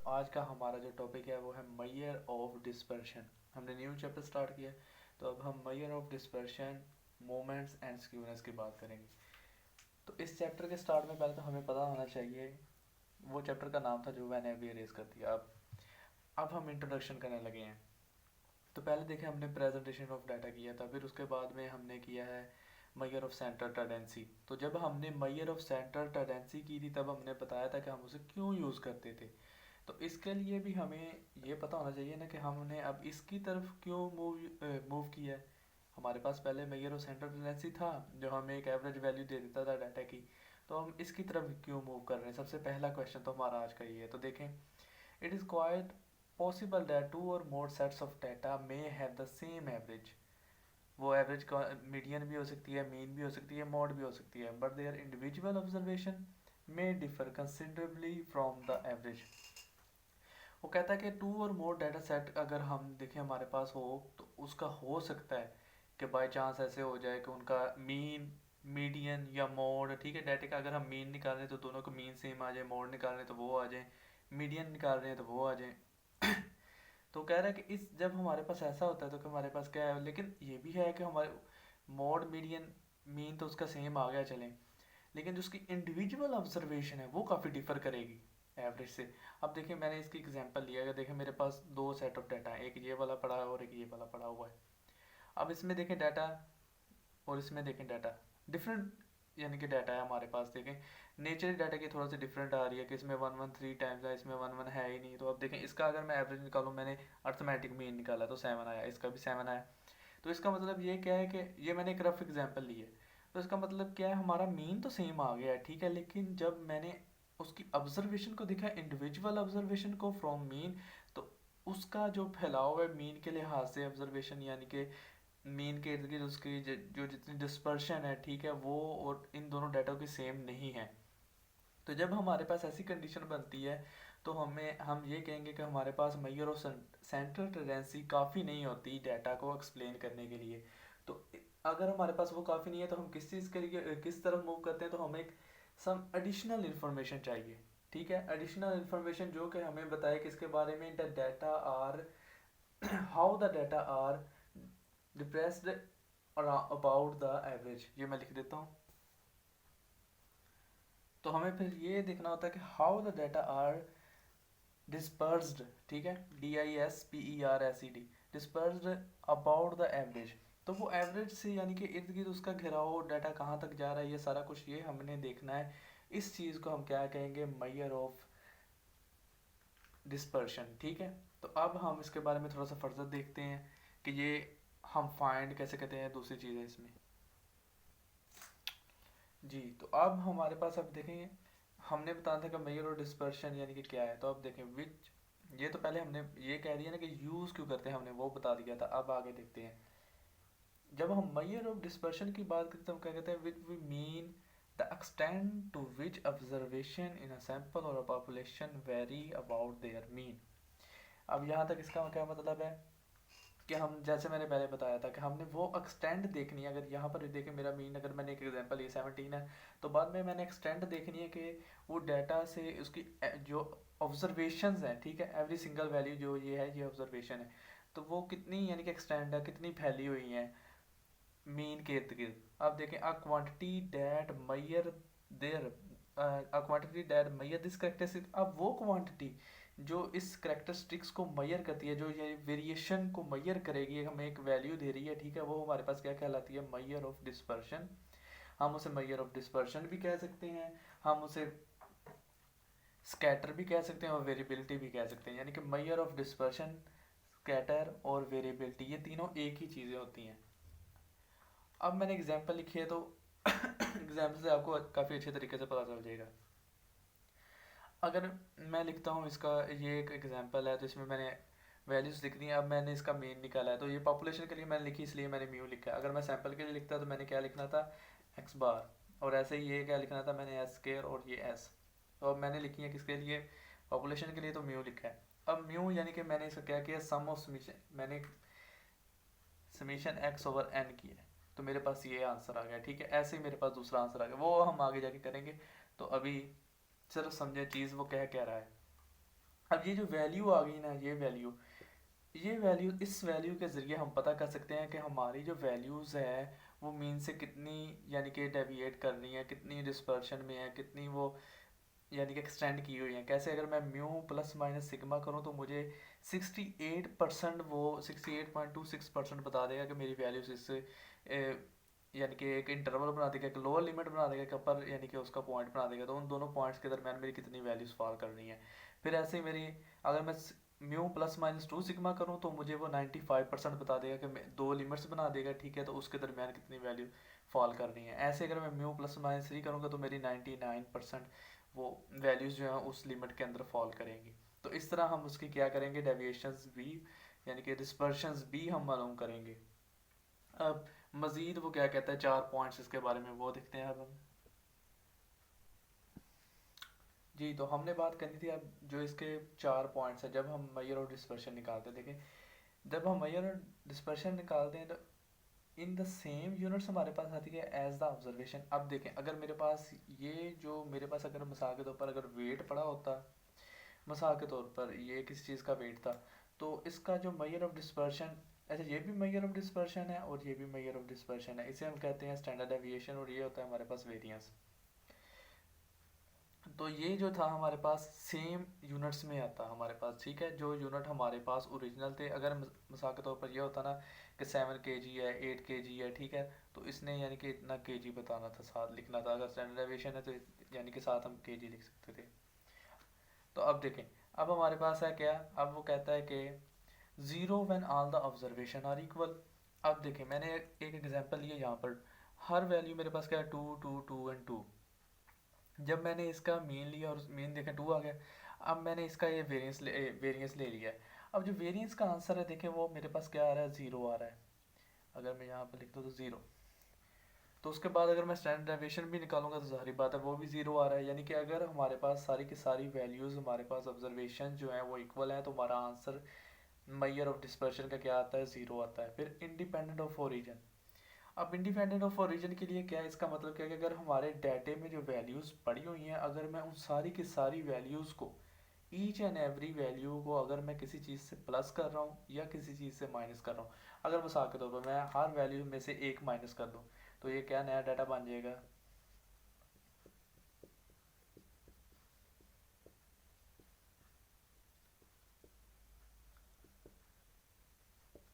आज का हमारा जो टॉपिक है वो है मेजर ऑफ डिस्पर्शन। हमने न्यू चैप्टर स्टार्ट किया है, तो अब हम measure of dispersion, moments and skewness की बात करेंगे। तो इस चैप्टर के स्टार्ट में पहले तो हमें पता होना चाहिए, वो चैप्टर का नाम था जो मैंने अभी रेज कर दिया। अब हम इंट्रोडक्शन करने लगे हैं। तो पहले देखें, हमने प्रेजेंटेशन ऑफ डाटा किया था, फिर उसके बाद में हमने किया है मेजर ऑफ सेंट्रल टेंडेंसी। तो जब हमने मेजर ऑफ सेंट्रल टेंडेंसी की थी तब हमने बताया था कि हम उसे क्यों यूज़ करते थे। तो इसके लिए भी हमें ये पता होना चाहिए ना कि हमने अब इसकी तरफ क्यों मूव किया है। हमारे पास पहले मेजर ऑफ सेंट्रल टेंडेंसी था जो हमें एक एवरेज वैल्यू दे देता था डाटा की, तो हम इसकी तरफ क्यों मूव कर रहे हैं। सबसे पहला क्वेश्चन तो हमारा आज का ये है। तो देखें, it is quite possible that two or more sets of data may have the same average. वो एवरेज का मीडियन भी हो सकती है, मीन भी हो सकती है, मॉड भी हो सकती है, but their individual observation may differ considerably from the average. वो कहता है कि to or more data set अगर हम देखें हमारे पास हो, तो उसका हो सकता है कि बाई चांस ऐसे हो जाए कि उनका मीन, मीडियन या मोड, ठीक है, डाटा का अगर हम मीन निकाल रहे हैं तो दोनों को मीन सेम आ जाए, मोड निकाल रहे हैं तो वो आ जाए, मीडियन निकाल रहे हैं तो वो आ जाए। तो कह रहा है कि इस जब हमारे पास ऐसा होता है तो कि हमारे पास क्या है, लेकिन ये भी है कि हमारे मोड, मीडियन, मीन तो उसका सेम आ गया चलें, लेकिन जो उसकी इंडिविजुअल ऑब्जर्वेशन है वो काफ़ी डिफर करेगी एवरेज से। अब देखिए, मैंने इसकी एग्जांपल लिया है। देखिए मेरे पास दो सेट ऑफ डाटा है, एक ये वाला पड़ा है और एक ये वाला पड़ा हुआ है। अब इसमें देखें डाटा और इसमें देखें डाटा डिफरेंट, यानी कि डाटा है हमारे पास। देखें नेचर डाटा की थोड़ा सा डिफरेंट आ रही है कि इसमें 113 टाइम्स है, इसमें 11 है ही नहीं। तो अब देखें, इसका अगर मैं एवरेज निकालूँ, मैंने अर्थमेटिक मीन निकाला तो 7 आया, इसका भी 7 आया। तो इसका मतलब ये क्या है कि ये मैंने एक रफ एग्जांपल ली है। तो इसका मतलब क्या है, हमारा मीन तो सेम आ गया है, ठीक है, लेकिन जब मैंने उसकी ऑब्जर्वेशन को देखा, इंडिविजुअल ऑब्जर्वेशन को फ्रॉम मीन, तो उसका जो फैलाव है मीन के लिहाज से ऑब्जर्वेशन, यानी कि मीन के इर्द गिर्द उसकी जो जितनी डिस्पर्शन है, ठीक है, वो और इन दोनों डाटा की सेम नहीं है। तो जब हमारे पास ऐसी कंडीशन बनती है तो हम ये कहेंगे कि हमारे पास मेजर ऑफ सेंट्रल टेंडेंसी काफ़ी नहीं होती डाटा को एक्सप्लेन करने के लिए। तो अगर हमारे पास वो काफ़ी नहीं है तो हम किस चीज़ के लिए किस तरफ मूव करते हैं, तो हमें एक सम एडिशनल इन्फॉर्मेशन चाहिए। ठीक है, एडिशनल इन्फॉर्मेशन जो कि हमें बताए किसके बारे में, the data are how the data are depressed about the average. ये मैं लिख देता हूँ। तो हमें फिर ये देखना होता है कि how the data are dispersed, ठीक है, DISPERSED, dispersed about the average. तो वो एवरेज से यानी कि इर्द गिर्द उसका घेराव डाटा कहाँ तक जा रहा है, ये सारा कुछ ये हमने देखना है। इस चीज़ को हम क्या कहेंगे, मेजर ऑफ डिस्पर्शन। ठीक है, तो अब हम इसके बारे में थोड़ा सा फर्दर देखते हैं कि ये हम फाइंड कैसे करते हैं दूसरी चीज़ें इसमें। जी, तो अब हमारे पास अब देखेंगे, हमने बताया था कि मेजर और डिस्पर्शन यानी कि क्या है। तो अब देखें विच, ये तो पहले हमने ये कह दिया ना कि यूज़ क्यों करते हैं, हमने वो बता दिया था। अब आगे देखते हैं, जब हम मेजर ऑफ डिस्पर्शन की बात करते हैं तो हम क्या कहते हैं, which we mean the extent to which observation in a sample or a population vary about their mean. अब यहाँ तक इसका क्या मतलब है कि हम, जैसे मैंने पहले बताया था कि हमने वो एक्सटेंड देखनी है। अगर यहाँ पर देखें मेरा मीन, अगर मैंने एक एग्जांपल ये 17 है, तो बाद में मैंने एक्सटेंड देखनी है कि वो डाटा से उसकी जो ऑब्जर्वेशंस हैं, ठीक है, एवरी सिंगल वैल्यू जो ये है, ये ऑब्जर्वेशन है, तो वो कितनी यानी कि एक्सटेंड है, कितनी फैली हुई है मीन के इर्द गिर्द। अब देखें, a quantity that measure there, a quantity that measure this characteristic. अब वो क्वांटिटी जो इस करेक्टरिस्टिक्स को मेजर करती है, जो ये वेरिएशन को मेजर करेगी, हमें एक वैल्यू दे रही है, ठीक है, वो हमारे पास क्या कहलाती है, मेजर ऑफ डिस्पर्शन। हम उसे मेजर ऑफ डिस्पर्शन भी कह सकते हैं, हम उसे स्कैटर भी कह सकते हैं और वेरिएबिलिटी भी कह सकते हैं। यानी कि मेजर ऑफ डिस्पर्शन, स्कैटर और वेरिएबिलिटी, ये तीनों एक ही चीज़ें होती हैं। अब मैंने एग्जाम्पल लिखी है, तो एग्जाम्पल से आपको काफ़ी अच्छे तरीके से पता चल जाएगा। अगर मैं लिखता हूँ इसका, ये एक एग्जांपल है, तो इसमें मैंने वैल्यूज़ लिख दी हैं। अब मैंने इसका मीन निकाला है, तो ये पॉपुलेशन के लिए मैंने लिखी, इसलिए मैंने म्यू लिखा है। अगर मैं सैंपल के लिए लिखता तो मैंने क्या लिखना था, एक्स बार। और ऐसे ही ये क्या लिखना था, मैंने एस स्केयर और ये एस। तो अब मैंने लिखी है किसके लिए, पॉपुलेशन के लिए, तो म्यू लिखा है। अब म्यू यानी कि मैंने इसका क्या किया, सम ऑफ समीशन, मैंने समीशन एक्स ओवर एन किया है, तो मेरे पास ये आंसर आ गया। ठीक है, ऐसे ही मेरे पास दूसरा आंसर आ गया, वो हम आगे जाके करेंगे। तो अभी सिर्फ समझे चीज़ वो कह रहा है। अब ये जो वैल्यू आ गई ना, ये वैल्यू इस वैल्यू के ज़रिए हम पता कर सकते हैं कि हमारी जो वैल्यूज़ है वो मीन से कितनी यानी कि डेविएट कर रही है, कितनी डिस्पर्शन में है, कितनी वो यानी कि एक्सटेंड की हुई है। कैसे, अगर मैं म्यू प्लस माइनस सिग्मा करूँ तो मुझे 68% वो 68.26% बता देगा कि मेरी वैल्यूज इससे यानी कि एक इंटरवल बना देगा, एक लोअर लिमिट बना देगा, एक अपर यानी कि उसका पॉइंट बना देगा, तो उन दोनों पॉइंट्स के दरमियान मेरी कितनी वैल्यूज फॉल कर रही हैं। फिर ऐसे ही मेरी, अगर मैं म्यू प्लस माइनस 2 सिग्मा करूँ तो मुझे वो 95% बता देगा कि दो लिमिट्स बना देगा, ठीक है, तो उसके दरमियान कितनी वैल्यू फॉल कर रही है। ऐसे अगर मैं म्यू प्लस माइनस 3 करूँगा तो मेरी 99% वो वैल्यूज़ जो हैं उस लिमिट के अंदर फॉल करेंगी। तो इस तरह हम उसकी क्या करेंगे, डेविएशंस भी यानी कि डिस्पर्शंस भी हम मालूम करेंगे। अब मज़ीद वो क्या कहता है 4 पॉइंट्स इसके बारे में, वो देखते हैं अब हम। जी, तो हमने बात करनी थी अब जो इसके 4 पॉइंट्स हैं जब हम मेजर और डिस्पर्शन निकालते हैं। देखें, जब हम मेजर और डिस्पर्शन निकालते हैं तो इन द सेम यूनिट्स हमारे पास आती है एज द ऑब्जर्वेशन। अब देखें, अगर मेरे पास ये जो मेरे पास अगर मिसाल के तौर पर अगर वेट पड़ा होता, मिसाल के तौर पर ये किसी चीज़ का वेट था, तो इसका जो मेजर ऑफ डिस्पर्शन, अच्छा ये भी मेजर ऑफ डिस्पर्शन है और ये भी मेजर ऑफ डिस्पर्शन है, इसे हम कहते हैं स्टैंडर्ड डेविएशन, और ये होता है हमारे पास वेरिएंस। तो ये जो था हमारे पास सेम यूनिट्स में आता हमारे पास, ठीक है, जो यूनिट हमारे पास ओरिजिनल थे। अगर मिसाल के तौर पर ये होता ना कि 7 kg है, 8 kg है, ठीक है, तो इसने यानी कि इतना kg बताना था, साथ लिखना था। अगर स्टैंडर्ड डेविएशन है तो यानी कि साथ हम kg लिख सकते थे। तो अब देखें, अब हमारे पास है क्या, अब वो कहता है कि 0 when all the observation are equal. अब देखें, मैंने एक एग्जांपल लिया यहाँ पर, हर वैल्यू मेरे पास क्या है, 2 2 2 एंड 2। जब मैंने इसका मीन लिया और मीन देखें 2 आ गया, अब मैंने इसका ये वेरिएंस ले लिया है। अब जो वेरिएंस का आंसर है देखें वो मेरे पास क्या आ रहा है, 0 आ रहा है। अगर मैं यहाँ पर लिख दूँ तो 0, तो उसके बाद अगर मैं स्टैंडर्ड डेविएशन भी निकालूंगा तो जाहिर बात है वो भी 0 आ रहा है। यानी कि अगर हमारे पास सारी की सारी वैल्यूज़, हमारे पास ऑब्जर्वेशन जो है वो इक्वल है, तो हमारा आंसर मेजर ऑफ डिस्पर्शन का क्या आता है, 0 आता है। फिर इंडिपेंडेंट ऑफ ओरिजिन। अब इंडिपेंडेंट ऑफ ओरिजिन के लिए क्या है, इसका मतलब क्या है कि अगर हमारे डाटे में जो वैल्यूज़ पड़ी हुई हैं, अगर मैं उन सारी की सारी वैल्यूज़ को, ईच एंड एवरी वैल्यू को, अगर मैं किसी चीज़ से प्लस कर रहा हूँ या किसी चीज़ से माइनस कर रहा हूँ, अगर मिसाल के तौर पर मैं हर वैल्यू में से एक माइनस कर दूँ, तो ये क्या नया डाटा बन जाएगा,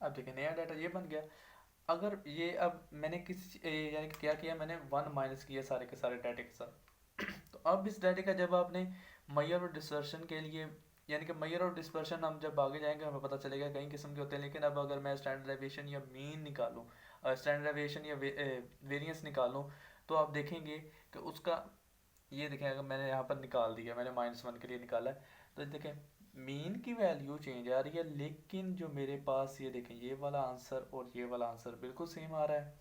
अब देखिए नया डाटा ये बन गया। अगर ये अब मैंने किसी यानी कि क्या किया, मैंने 1 माइनस किया सारे के सारे डाटे के साथ। तो अब इस डाटे का जब आपने मेजर और डिस्पर्शन के लिए, यानी कि मेजर और डिस्पर्शन हम जब आगे जाएंगे हमें पता चलेगा कई किस्म के होते हैं, लेकिन अब अगर मैं स्टैंडर्ड डेविएशन या मीन निकालूं, स्टैंडर्ड डेविएशन या वेरिएंस निकालूं, तो आप देखेंगे कि उसका, ये देखें अगर मैंने यहाँ पर निकाल दिया, मैंने -1 के लिए निकाला है, तो देखें मीन की वैल्यू चेंज आ रही है, लेकिन जो मेरे पास ये देखें ये वाला आंसर और ये वाला आंसर बिल्कुल सेम आ रहा है।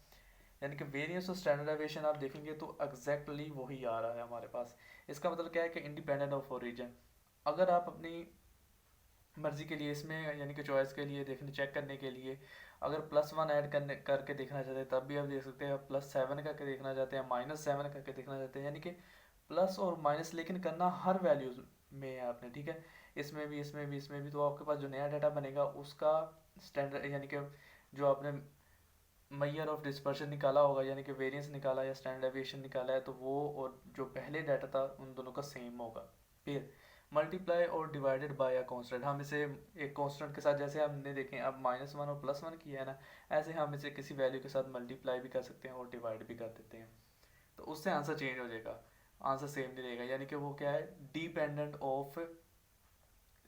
यानी कि वेरिएंस और स्टैंडर्ड डेविएशन आप देखेंगे तो एग्जैक्टली वही आ रहा है हमारे पास। इसका मतलब क्या है कि इंडिपेंडेंट ऑफ ओरिजिन। अगर आप अपनी मर्जी के लिए इसमें यानी कि चॉइस के लिए देखने चेक करने के लिए अगर +1 ऐड करने करके देखना चाहते हैं तब भी आप देख सकते हैं, +7 करके देखना चाहते हैं, -7 करके देखना चाहते हैं, यानी कि प्लस और माइनस लेकिन करना हर वैल्यूज में है आपने, ठीक है, इसमें भी इसमें भी इसमें भी। तो आपके पास जो नया डाटा बनेगा उसका स्टैंडर्ड यानी कि जो आपने मेजर ऑफ डिस्पर्शन निकाला होगा यानी कि वेरिएंस निकाला या स्टैंडर्ड डेविएशन निकाला है, तो वो और जो पहले डाटा था उन दोनों का सेम होगा। फिर मल्टीप्लाई और डिवाइडेड बाय अ कांस्टेंट, हम इसे एक कांस्टेंट के साथ, जैसे हमने देखें अब -1 और +1 किया है ना, ऐसे हम इसे किसी वैल्यू के साथ मल्टीप्लाई भी कर सकते हैं और डिवाइड भी कर देते हैं, तो उससे आंसर चेंज हो जाएगा, आंसर सेम नहीं रहेगा। यानी कि वो क्या है, डिपेंडेंट ऑफ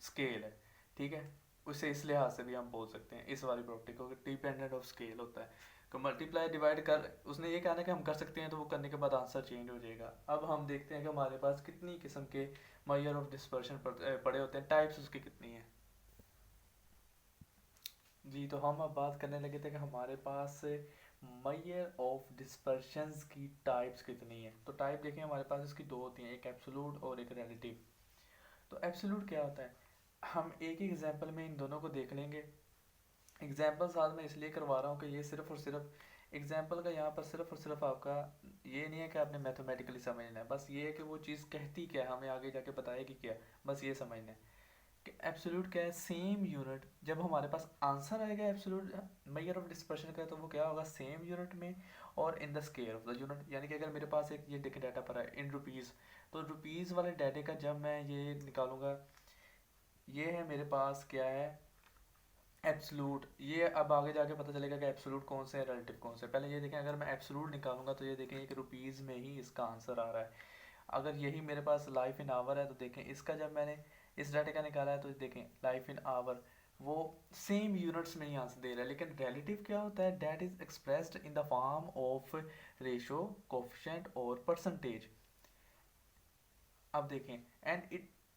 स्केल है, ठीक है, उसे इस लिहाज से भी हम बोल सकते हैं इस वाली प्रॉपर्टी को, डिपेंडेंट ऑफ स्केल होता है। तो मल्टीप्लाई डिवाइड कर, उसने ये कहना है कि हम कर सकते हैं, तो वो करने के बाद आंसर चेंज हो जाएगा। अब हम देखते हैं कि हमारे पास कितनी किस्म के मेजर ऑफ डिस्पर्शन पड़े होते हैं, टाइप्स उसकी कितनी है। जी, तो हम अब बात करने लगे थे कि हमारे पास मेजर ऑफ डिस्पर्शंस की टाइप्स कितनी है। तो टाइप देखें हमारे पास इसकी दो होती हैं, एक एब्सोल्यूट और एक रिलेटिव। तो एब्सोल्यूट क्या होता है, हम एक ही एग्जांपल में इन दोनों को देख लेंगे। एग्जांपल साथ में इसलिए करवा रहा हूँ कि ये सिर्फ और सिर्फ एग्जांपल का यहाँ पर सिर्फ और सिर्फ आपका ये नहीं है कि आपने मैथमेटिकली समझना है, बस ये है कि वो चीज़ कहती क्या है, हमें आगे जाके बताएगी क्या, बस ये समझना है। कि एब्सोल्यूट क्या है, सेम यूनिट। जब हमारे पास आंसर आएगा एब्सोल्यूट मेजर ऑफ डिस्पर्शन का, तो वो क्या होगा, सेम यूनिट में और in the square of the unit. यानी कि अगर मेरे पास एक ये देखे डाटा पर है इन रुपीज़, तो रुपीज़ वाले डाटे का जब मैं ये निकालूंगा, ये है मेरे पास क्या है, एब्सोल्यूट। ये अब आगे जाके पता चलेगा कि एब्सोल्यूट कौन से है, रिलेटिव कौन से है। पहले ये देखें, अगर मैं एब्सोल्यूट निकालूंगा तो ये देखें कि रुपीज़ में ही इसका आंसर आ रहा है। अगर यही मेरे पास लाइफ इन आवर है, तो देखें इसका जब मैंने इस डाटे का निकाला है, तो देखें लाइफ इन आवर वो सेम यूनिट्स में ही आंसर दे रहा है। लेकिन रिलेटिव क्या होता है, that is expressed in the form of ratio, coefficient और परसेंटेज। अब देखें,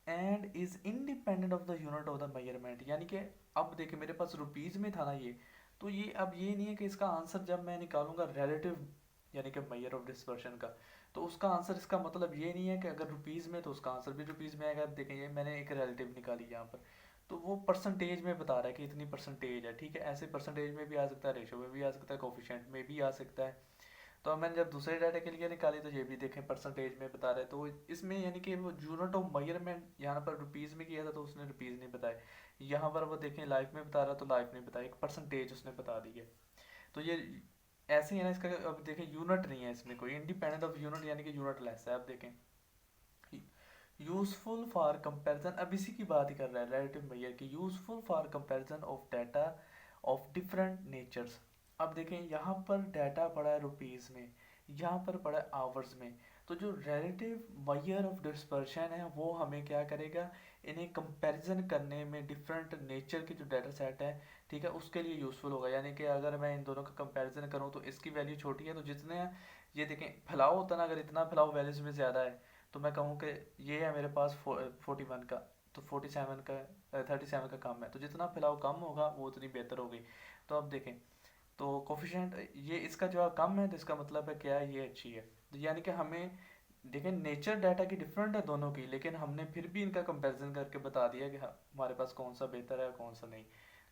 and is independent of the unit of the measurement. यानी कि अब देखें मेरे पास रुपीज़ में था ना ये, तो ये अब ये नहीं है कि इसका आंसर जब मैं निकालूंगा रिलेटिव यानी कि मेजर ऑफ डिस्पर्शन का, तो उसका आंसर, इसका मतलब ये नहीं है कि अगर रुपीज़ में तो उसका आंसर भी रुपीज़ में आएगा। अब देखें ये मैंने एक रिलेटिव निकाली यहाँ पर, तो वो परसेंटेज में बता रहा है कि इतनी परसेंटेज है, ठीक है। ऐसे परसेंटेज में भी आ सकता है, रेशो में भी आ सकता है, कोफिशिएंट में भी आ सकता है। तो अब मैंने जब दूसरे डाटा के लिए निकाली, तो ये भी देखें परसेंटेज में बता रहे हैं। तो इसमें यानी कि वो यूनिट ऑफ मेजरमेंट यहाँ पर रुपीज़ में किया था, तो उसने रुपीज़ नहीं बताए। यहाँ पर वो देखें लाइफ में बता रहा, तो लाइफ नहीं बताया, एक परसेंटेज उसने बता दी है। तो ये ऐसे ही है ना इसका। अब देखें यूनिट नहीं है इसमें कोई, इंडिपेंडेंट ऑफ यूनिट यानी कि यूनिट लेस है। अब देखें यूजफुल फॉर कंपैरिजन, अब इसी की बात ही कर रहा है रिलेटिव मेजर की, useful for comparison of data of different natures. अब देखें यहाँ पर डाटा पड़ा है रुपीज़ में, यहाँ पर पड़ा है आवर्स में। तो जो रिलेटिव मेजर ऑफ डिस्पर्शन है वो हमें क्या करेगा, इन्हें कंपैरिजन करने में डिफरेंट नेचर की जो डाटा सेट है, ठीक है, उसके लिए यूज़फुल होगा। यानी कि अगर मैं इन दोनों का कंपैरिजन करूँ तो इसकी वैल्यू छोटी है, तो जितने ये देखें फैलाव होता है ना, अगर इतना फैलाव वैल्यूज में ज़्यादा है, तो मैं कहूँ कि ये है मेरे पास 41 का, तो 47 का 37 का कम है, तो जितना फैलाव कम होगा वो उतनी बेहतर होगी। तो अब देखें, तो कोफिशिएंट ये इसका जो कम है, तो इसका मतलब है क्या है, ये अच्छी है। तो यानी कि हमें देखें नेचर डाटा की डिफरेंट है दोनों की, लेकिन हमने फिर भी इनका कंपैरिजन करके बता दिया कि हमारे पास कौन सा बेहतर है कौन सा नहीं।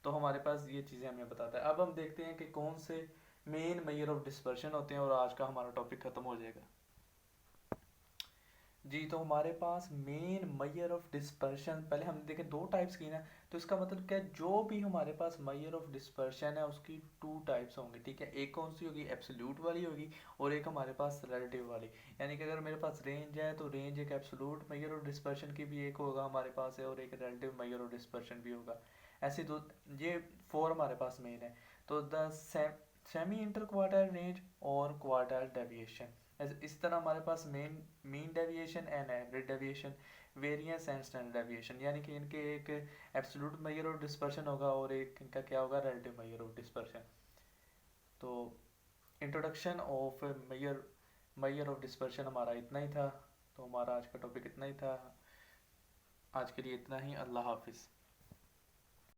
तो हमारे पास ये चीज़ें हमें बताता है। अब हम देखते हैं कि कौन से मेन मेजर ऑफ डिस्पर्शन होते हैं, और आज का हमारा टॉपिक खत्म हो जाएगा। जी, तो हमारे पास मेन मेजर ऑफ डिस्पर्शन, पहले हमने देखे दो टाइप्स की ना, तो इसका मतलब क्या है, जो भी हमारे पास मेजर ऑफ डिस्पर्शन है उसकी टू टाइप्स होंगे, ठीक है। एक कौन सी होगी, एब्सोल्यूट वाली होगी, और एक हमारे पास रिलेटिव वाली। यानी कि अगर मेरे पास रेंज है, तो रेंज एक एब्सोल्यूट मेजर ऑफ डिस्पर्शन की भी एक होगा हमारे पास है, और एक रिलेटिव मेजर ऑफ डिस्पर्शन भी होगा। ऐसे दो, ये फोर हमारे पास मेन है। तो the semi interquartile range और क्वार्टाइल डेविएशन, इस तरह हमारे पास mean deviation and average deviation, variance and standard deviation. यानी कि इनके एक एब्सोल्यूट मेजर ऑफ डिस्पर्शन होगा, और एक इनका क्या होगा, रिलेटिव मेजर ऑफ डिस्पर्शन। तो introduction of measure of dispersion हमारा इतना ही था। तो हमारा आज का टॉपिक इतना ही था। आज के लिए इतना ही। अल्लाह हाफिज़।